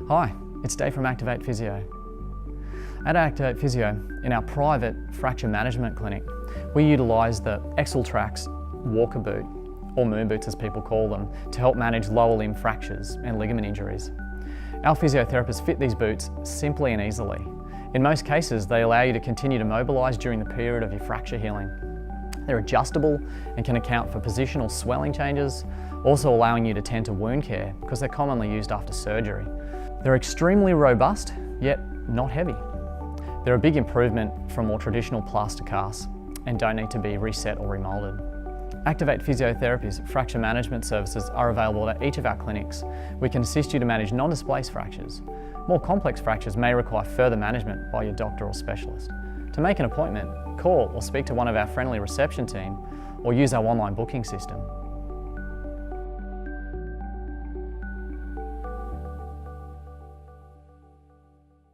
Hi, it's Dave from Activate Physio. At Activate Physio, in our private fracture management clinic, we utilise the Trax walker boot, or Moonboots as people call them, to help manage lower limb fractures and ligament injuries. Our physiotherapists fit these boots simply and easily. In most cases, they allow you to continue to mobilise during the period of your fracture healing. They're adjustable and can account for positional swelling changes, also allowing you to tend to wound care because they're commonly used after surgery. They're extremely robust, yet not heavy. They're a big improvement from more traditional plaster casts and don't need to be reset or remoulded. Activate Physiotherapy's fracture management services are available at each of our clinics. We can assist you to manage non-displaced fractures. More complex fractures may require further management by your doctor or specialist. To make an appointment, call or speak to one of our friendly reception team or use our online booking system.